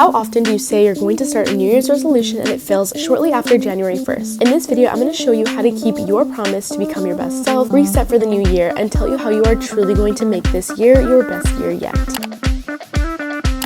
How often do you say you're going to start a New Year's resolution and it fails shortly after January 1st? In this video, I'm going to show you how to keep your promise to become your best self, reset for the new year, and tell you how you are truly going to make this year your best year yet.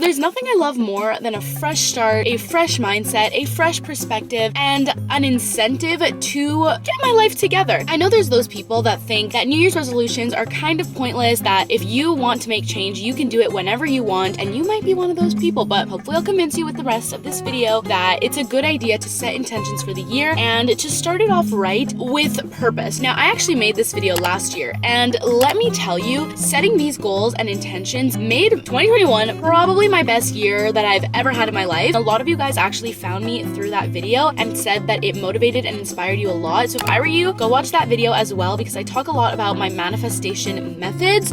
There's nothing I love more than a fresh start, a fresh mindset, a fresh perspective, and an incentive to get my life together. I know there's those people that think that New Year's resolutions are kind of pointless, that if you want to make change, you can do it whenever you want, and you might be one of those people, but hopefully I'll convince you with the rest of this video that it's a good idea to set intentions for the year and to start it off right with purpose. Now, I actually made this video last year, and let me tell you, setting these goals and intentions made 2021 probably my best year that I've ever had in my life. A lot of you guys actually found me through that video and said that it motivated and inspired you a lot. So if I were you, go watch that video as well, because I talk a lot about my manifestation methods.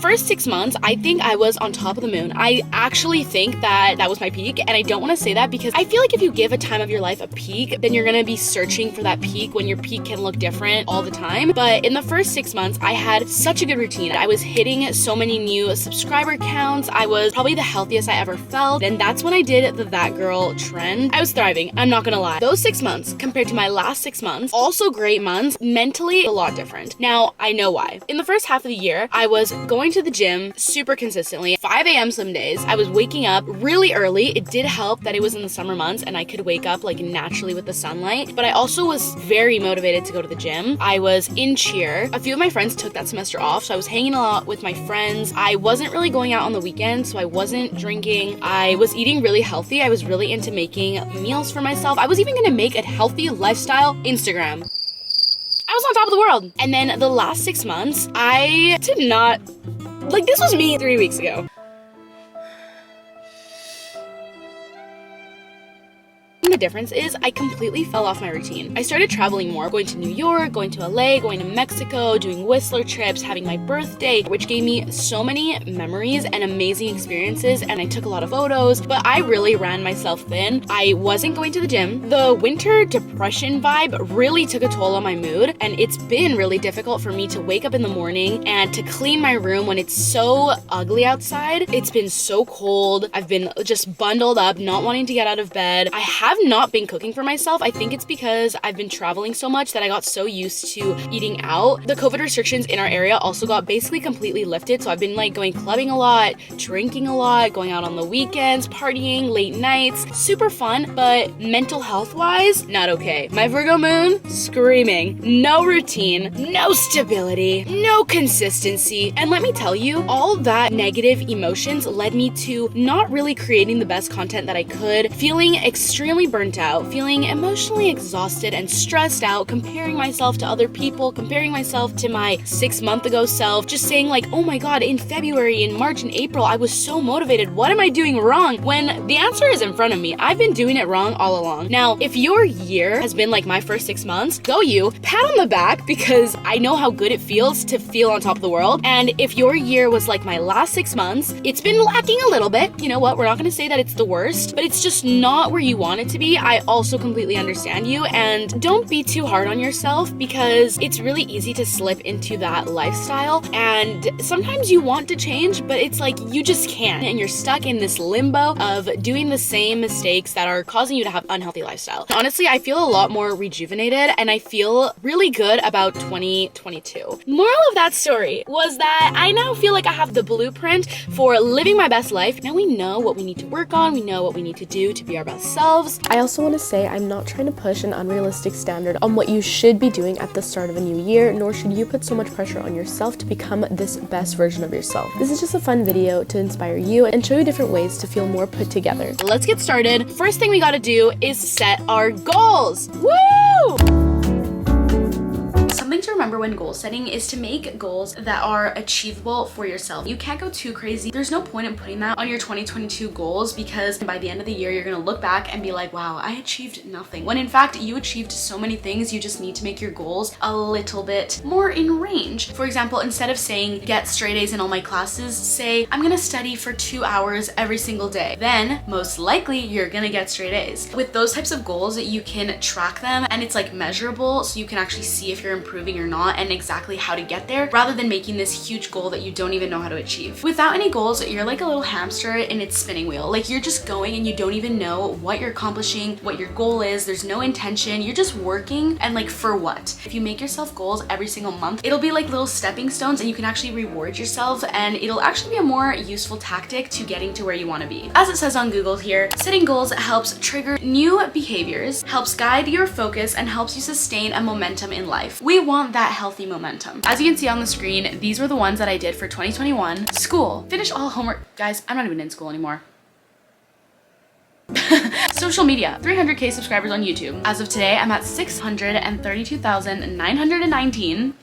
First 6 months, I think I was on top of the moon. I actually think that that was my peak, and I don't want to say that because I feel like if you give a time of your life a peak, then you're going to be searching for that peak when your peak can look different all the time. But in the first 6 months, I had such a good routine. I was hitting so many new subscriber counts. I was probably the healthiest I ever felt, and that's when I did the That Girl trend. I was thriving, I'm not gonna lie. Those 6 months compared to my last 6 months, also great months, mentally a lot different. Now, I know why. In the first half of the year, I was going to the gym super consistently, 5 a.m. some days. I was waking up really early. It did help that it was in the summer months and I could wake up like naturally with the sunlight, but I also was very motivated to go to the gym. I was in cheer. A few of my friends took that semester off, so I was hanging a lot with my friends. I wasn't really going out on the weekends, so I wasn't drinking. I was eating really healthy. I was really into making meals for myself. I was even gonna make a healthy lifestyle Instagram. I was on top of the world. And then the last 6 months, I did not, like, this was me 3 weeks ago. The difference is I completely fell off my routine. I started traveling more, going to New York, going to LA, going to Mexico, doing Whistler trips, having my birthday, which gave me so many memories and amazing experiences, and I took a lot of photos, but I really ran myself thin. I wasn't going to the gym. The winter depression vibe really took a toll on my mood, and it's been really difficult for me to wake up in the morning and to clean my room when it's so ugly outside. It's been so cold. I've been just bundled up, not wanting to get out of bed. I have not been cooking for myself. I think it's because I've been traveling so much that I got so used to eating out. The COVID restrictions in our area also got basically completely lifted, so I've been like going clubbing a lot, drinking a lot, going out on the weekends, partying, late nights, super fun, but mental health wise, not okay. My Virgo moon, screaming. No routine, no stability, no consistency, and let me tell you, all that negative emotions led me to not really creating the best content that I could, feeling extremely burnt out, feeling emotionally exhausted and stressed out, comparing myself to other people, comparing myself to my 6 month ago self, just saying like, oh my god, in February, in March, and April, I was so motivated. What am I doing wrong? When the answer is in front of me. I've been doing it wrong all along. Now, if your year has been like my first 6 months, go you, pat on the back, because I know how good it feels to feel on top of the world. And if your year was like my last 6 months, it's been lacking a little bit. You know what? We're not gonna say that it's the worst, but it's just not where you want it to be. I also completely understand you, and don't be too hard on yourself, because it's really easy to slip into that lifestyle, and sometimes you want to change, but it's like you just can't, and you're stuck in this limbo of doing the same mistakes that are causing you to have unhealthy lifestyle. Honestly, I feel a lot more rejuvenated, and I feel really good about 2022. Moral of that story was that I now feel like I have the blueprint for living my best life. Now we know what we need to work on, we know what we need to do to be our best selves. I also want to say I'm not trying to push an unrealistic standard on what you should be doing at the start of a new year, nor should you put so much pressure on yourself to become this best version of yourself. This is just a fun video to inspire you and show you different ways to feel more put together. Let's get started. First thing we gotta do is set our goals. Woo! Something to remember when goal setting is to make goals that are achievable for yourself. You can't go too crazy. There's no point in putting that on your 2022 goals, because by the end of the year, you're gonna look back and be like, wow, I achieved nothing. When in fact, you achieved so many things. You just need to make your goals a little bit more in range. For example, instead of saying get straight A's in all my classes, say I'm gonna study for 2 hours every single day. Then most likely you're gonna get straight A's. With those types of goals, you can track them and it's like measurable, so you can actually see if you're improving improving or not and exactly how to get there, rather than making this huge goal that you don't even know how to achieve. Without any goals, you're like a little hamster in its spinning wheel. Like, you're just going and you don't even know what you're accomplishing, what your goal is. There's no intention. You're just working, and like, for what? If you make yourself goals every single month, it'll be like little stepping stones, and you can actually reward yourself, and it'll actually be a more useful tactic to getting to where you want to be. As it says on Google here, setting goals helps trigger new behaviors, helps guide your focus, and helps you sustain a momentum in life. We want that healthy momentum. As you can see on the screen, these were the ones that I did for 2021. School. Finish all homework. Guys, I'm not even in school anymore. Social media, 300k subscribers on YouTube. As of today, I'm at 632,919.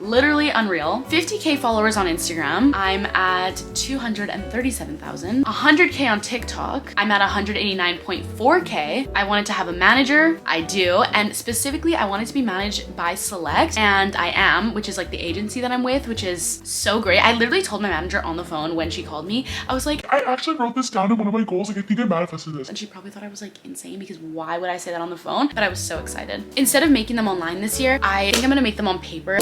Literally unreal. 50k followers on Instagram. I'm at 237,000. 100k on TikTok. I'm at 189.4k. I wanted to have a manager. I do. And specifically, I wanted to be managed by Select, and I am, which is like the agency that I'm with, which is so great. I literally told my manager on the phone when she called me, I was like, I actually wrote this down in one of my goals. Like, I think I manifested this. and she probably thought I was like insane, because why would I say that on the phone? But I was so excited. Instead of making them online this year, I think I'm gonna make them on paper.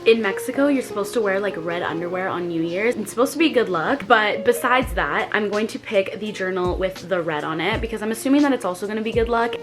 In Mexico, you're supposed to wear like red underwear on New Year's. It's supposed to be good luck, but besides that, I'm going to pick the journal with the red on it because I'm assuming that it's also going to be good luck.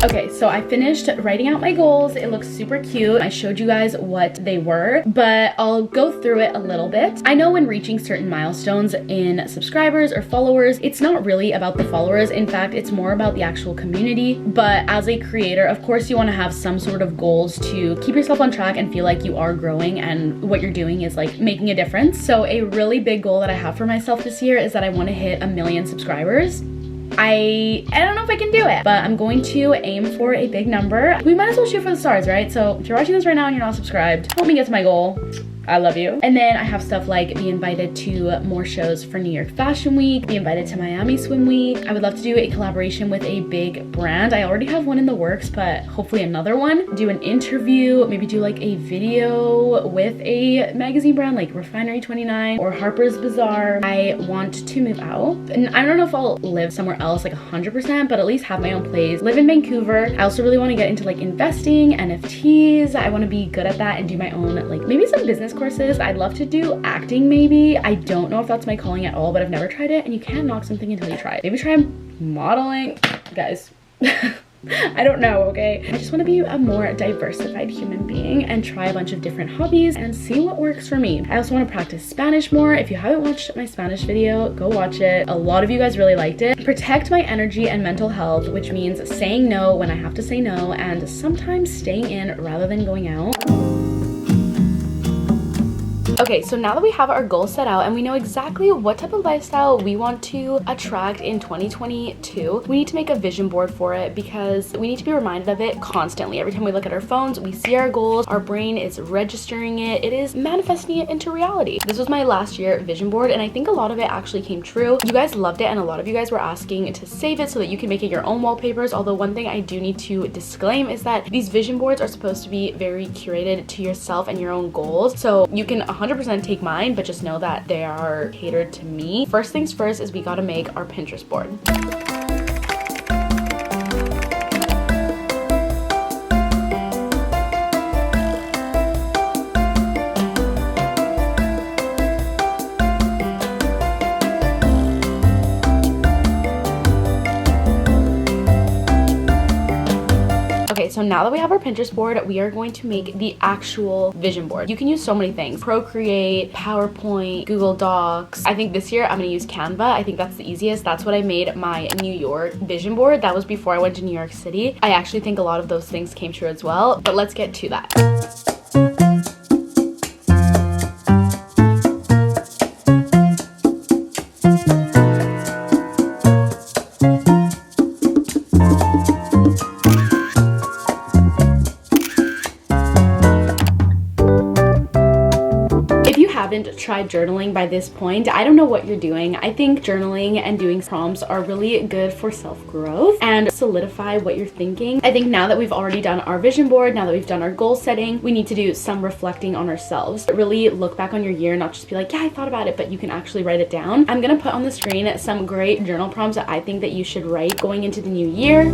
Okay, so I finished writing out my goals. It looks super cute. I showed you guys what they were, but I'll go through it a little bit. I know when reaching certain milestones in subscribers or followers, it's not really about the followers. In fact, it's more about the actual community. But as a creator, of course, you want to have some sort of goals to keep yourself on track and feel like you are growing and what you're doing is like making a difference. So a really big goal that I have for myself this year is that I want to hit 1 million subscribers. I don't know if I can do it, but I'm going to aim for a big number. We might as well shoot for the stars, right? So if you're watching this right now and you're not subscribed, help me get to my goal. I love you. And then I have stuff like be invited to more shows for New York Fashion Week, be invited to Miami Swim Week. I would love to do a collaboration with a big brand. I already have one in the works, but hopefully another one. Do an interview, maybe do like a video with a magazine brand like Refinery 29 or Harper's Bazaar. I want to move out. And I don't know if I'll live somewhere else like 100%, but at least have my own place. Live in Vancouver. I also really want to get into like investing, NFTs. I want to be good at that and do my own, like maybe some business courses. I'd love to do acting maybe. I don't know if that's my calling at all, but I've never tried it, and you can't knock something until you try it. Maybe try modeling. Guys. I don't know, okay? I just want to be a more diversified human being and try a bunch of different hobbies and see what works for me. I also want to practice Spanish more. If you haven't watched my Spanish video, go watch it. A lot of you guys really liked it. Protect my energy and mental health, which means saying no when I have to say no and sometimes staying in rather than going out. Okay, so now that we have our goals set out and we know exactly what type of lifestyle we want to attract in 2022, we need to make a vision board for it because we need to be reminded of it constantly. Every time we look at our phones, we see our goals, our brain is registering it, it is manifesting it into reality. This was my last year vision board and I think a lot of it actually came true. You guys loved it and a lot of you guys were asking to save it so that you can make it your own wallpapers, although one thing I do need to disclaim is that these vision boards are supposed to be very curated to yourself and your own goals. So you can 100% take mine, but just know that they are catered to me. First things first is we gotta make our Pinterest board. Okay, so now that we have our Pinterest board, we are going to make the actual vision board. You can use so many things: Procreate, PowerPoint, Google Docs. I think this year I'm gonna use Canva. I think that's the easiest. That's what I made my New York vision board. That was before I went to New York City. I actually think a lot of those things came true as well, but let's get to that. Haven't tried journaling by this point, I don't know what you're doing. I think journaling and doing prompts are really good for self-growth and solidify what you're thinking. I think now that we've already done our vision board, now that we've done our goal setting, we need to do some reflecting on ourselves. Really look back on your year, not just be like, yeah, I thought about it, but you can actually write it down. I'm gonna put on the screen some great journal prompts that I think that you should write going into the new year.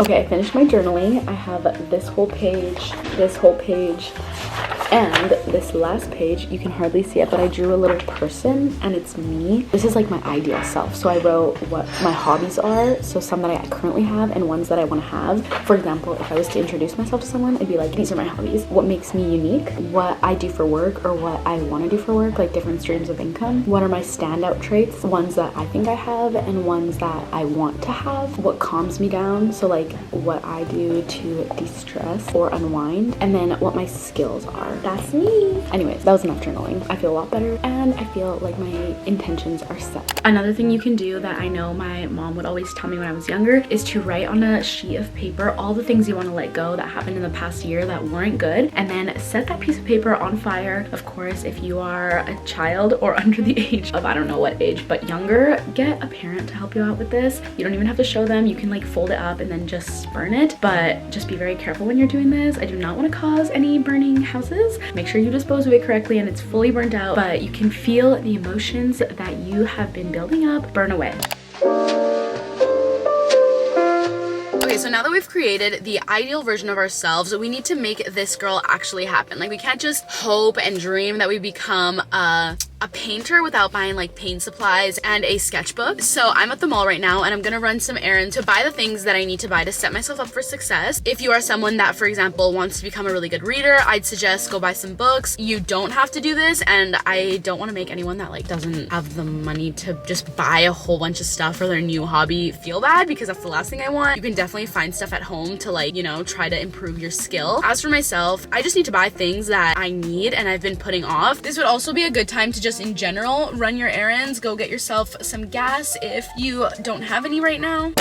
Okay, I finished my journaling. I have this whole page, and this last page. You can hardly see it, but I drew a little person and it's me. This is like my ideal self. So I wrote what my hobbies are, so some that I currently have and ones that I want to have. For example, if I was to introduce myself to someone, I'd be like, these are my hobbies. What makes me unique? What I do for work or what I want to do for work, like different streams of income. What are my standout traits? Ones that I think I have and ones that I want to have. What calms me down? So like what I do to de-stress or unwind. And then what my skills are. That's me. Anyways, that was enough journaling. I feel a lot better and I feel like my intentions are set. Another thing you can do that I know my mom would always tell me when I was younger is to write on a sheet of paper all the things you want to let go that happened in the past year that weren't good, and then set that piece of paper on fire. Of course, if you are a child or under the age of, I don't know what age, but younger, get a parent to help you out with this. You don't even have to show them. You can like fold it up and then just burn it, but just be very careful when you're doing this. I do not want to cause any burning houses. Make sure you dispose of it correctly and it's fully burnt out, but you can feel the emotions that you have been building up burn away. Okay, so now that we've created the ideal version of ourselves, we need to make this girl actually happen. Like, we can't just hope and dream that we become a painter without buying like paint supplies and a sketchbook. So I'm at the mall right now and I'm gonna run some errands to buy the things that I need to buy to set myself up for success. If you are someone that, for example, wants to become a really good reader, I'd suggest go buy some books. You don't have to do this, and I don't want to make anyone that like doesn't have the money to just buy a whole bunch of stuff for their new hobby feel bad, because that's the last thing I want. You can definitely find stuff at home to like, you know, try to improve your skill. As for myself, I just need to buy things that I need and I've been putting off. This would also be a good time to just in general run your errands, go get yourself some gas if you don't have any right now.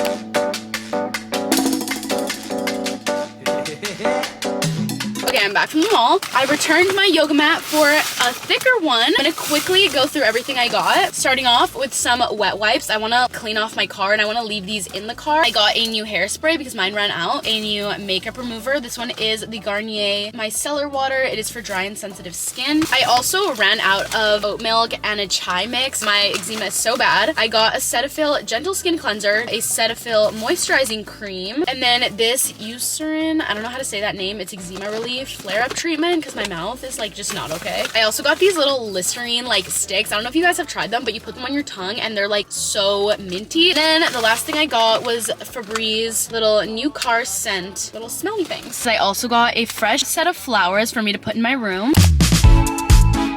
Okay, I'm back from the mall. I returned my yoga mat for a thicker one. I'm gonna quickly go through everything I got, starting off with some wet wipes. I wanna clean off my car and I wanna leave these in the car. I got a new hairspray because mine ran out, a new makeup remover. This one is the Garnier Micellar Water. It is for dry and sensitive skin. I also ran out of oat milk and a chai mix. My eczema is so bad. I got a Cetaphil Gentle Skin Cleanser, a Cetaphil Moisturizing Cream, and then this Eucerin, I don't know how to say that name, it's eczema relief flare-up treatment because my mouth is like just not okay. I also got these little Listerine like sticks. I don't know if you guys have tried them, but you put them on your tongue and they're like so minty. Then the last thing I got was Febreze little new car scent, little smelly things. I also got a fresh set of flowers for me to put in my room.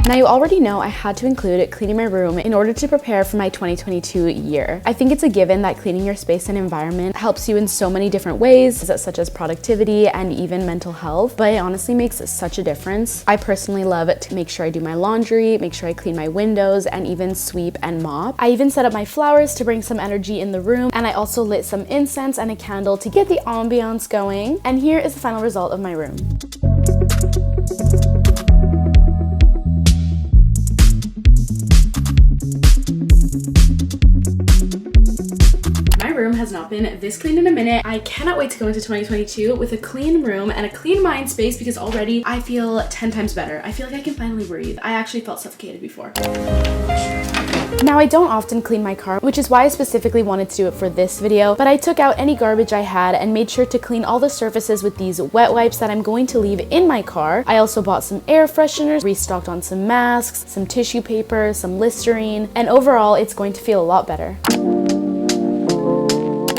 Now, you already know I had to include cleaning my room in order to prepare for my 2022 year. I think it's a given that cleaning your space and environment helps you in so many different ways, such as productivity and even mental health, but it honestly makes such a difference. I personally love to make sure I do my laundry, make sure I clean my windows, and even sweep and mop. I even set up my flowers to bring some energy in the room, and I also lit some incense and a candle to get the ambiance going. And here is the final result of my room. Has not been this clean in a minute. I cannot wait to go into 2022 with a clean room and a clean mind space, because already I feel 10 times better. I feel like I can finally breathe. I actually felt suffocated before. Now, I don't often clean my car, which is why I specifically wanted to do it for this video, but I took out any garbage I had and made sure to clean all the surfaces with these wet wipes that I'm going to leave in my car. I also bought some air fresheners, restocked on some masks, some tissue paper, some Listerine, and overall it's going to feel a lot better.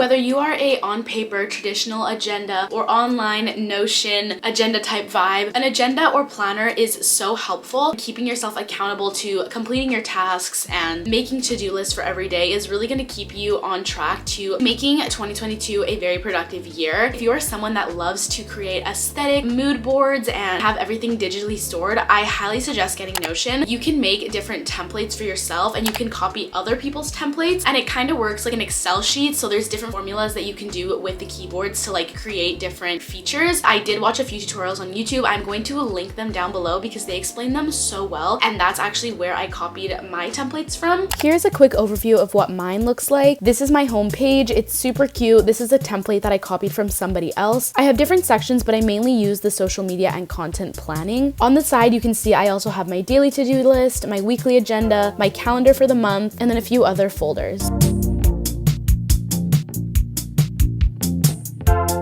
Whether you are a on paper traditional agenda or online Notion agenda type vibe, an agenda or planner is so helpful. Keeping yourself accountable to completing your tasks and making to-do lists for every day is really going to keep you on track to making 2022 a very productive year. If you are someone that loves to create aesthetic mood boards and have everything digitally stored, I highly suggest getting Notion. You can make different templates for yourself and you can copy other people's templates, and it kind of works like an Excel sheet. So there's different formulas that you can do with the keyboards to like create different features. I did watch a few tutorials on YouTube. I'm going to link them down below because they explain them so well, and that's actually where I copied my templates from. Here's a quick overview of what mine looks like. This is my home page. It's super cute. This is a template that I copied from somebody else. I have different sections, but I mainly use the social media and content planning. On the side, you can see I also have my daily to-do list, my weekly agenda, my calendar for the month, and then a few other folders.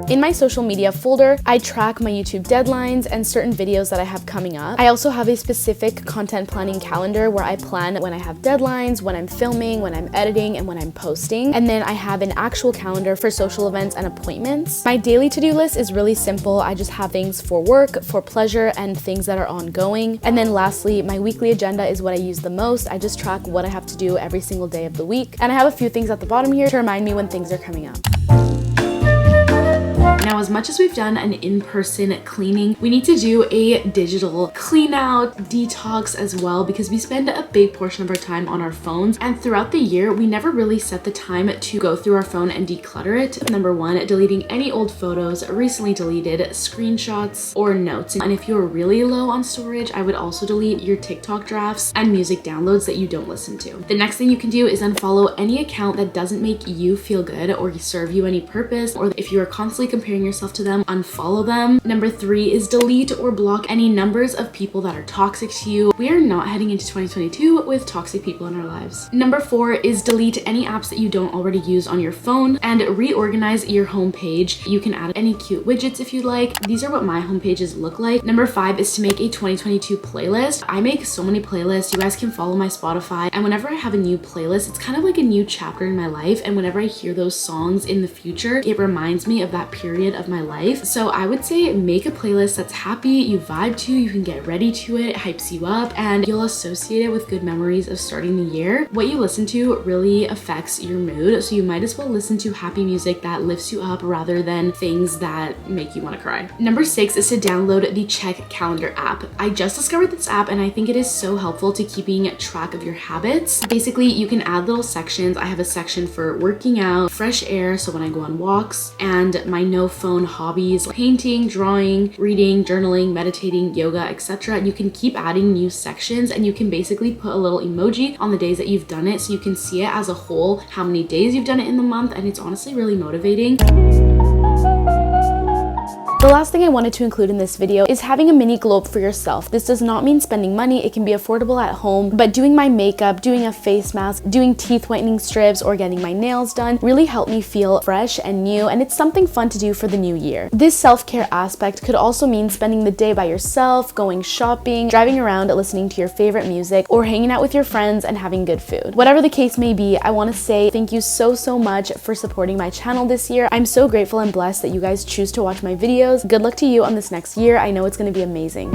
In my social media folder, I track my YouTube deadlines and certain videos that I have coming up. I also have a specific content planning calendar where I plan when I have deadlines, when I'm filming, when I'm editing, and when I'm posting. And then I have an actual calendar for social events and appointments. My daily to-do list is really simple. I just have things for work, for pleasure, and things that are ongoing. And then lastly, my weekly agenda is what I use the most. I just track what I have to do every single day of the week. And I have a few things at the bottom here to remind me when things are coming up. Now, as much as we've done an in-person cleaning, we need to do a digital clean out, detox as well, because we spend a big portion of our time on our phones. And throughout the year, we never really set the time to go through our phone and declutter it. Number one, deleting any old photos, recently deleted screenshots, or notes. And if you're really low on storage, I would also delete your TikTok drafts and music downloads that you don't listen to. The next thing you can do is unfollow any account that doesn't make you feel good or serve you any purpose, or if you are constantly comparing yourself to them, unfollow them. Number three is delete or block any numbers of people that are toxic to you. We are not heading into 2022 with toxic people in our lives. Number four is delete any apps that you don't already use on your phone and reorganize your homepage. You can add any cute widgets if you like. These are what my homepages look like. Number five is to make a 2022 playlist. I make so many playlists. You guys can follow my Spotify, and whenever I have a new playlist, it's kind of like a new chapter in my life, and whenever I hear those songs in the future, it reminds me of that period of my life. So I would say make a playlist that's happy, you vibe to, you can get ready to it hypes you up, and you'll associate it with good memories of starting the year. What you listen to really affects your mood, so you might as well listen to happy music that lifts you up rather than things that make you want to cry. Number six is to download the Check Calendar app. I just discovered this app and I think it is so helpful to keeping track of your habits. Basically, you can add little sections. I have a section for working out, fresh air, so when I go on walks, and my no phone hobbies like painting, drawing, reading, journaling, meditating, yoga, etc. You can keep adding new sections, and you can basically put a little emoji on the days that you've done it, so you can see it as a whole, how many days you've done it in the month, and it's honestly really motivating. The last thing I wanted to include in this video is having a mini globe for yourself. This does not mean spending money. It can be affordable at home, but doing my makeup, doing a face mask, doing teeth whitening strips, or getting my nails done really helped me feel fresh and new, and it's something fun to do for the new year. This self-care aspect could also mean spending the day by yourself, going shopping, driving around, listening to your favorite music, or hanging out with your friends and having good food. Whatever the case may be, I want to say thank you so much for supporting my channel this year. I'm so grateful and blessed that you guys choose to watch my videos. Good luck to you on this next year. I know it's going to be amazing.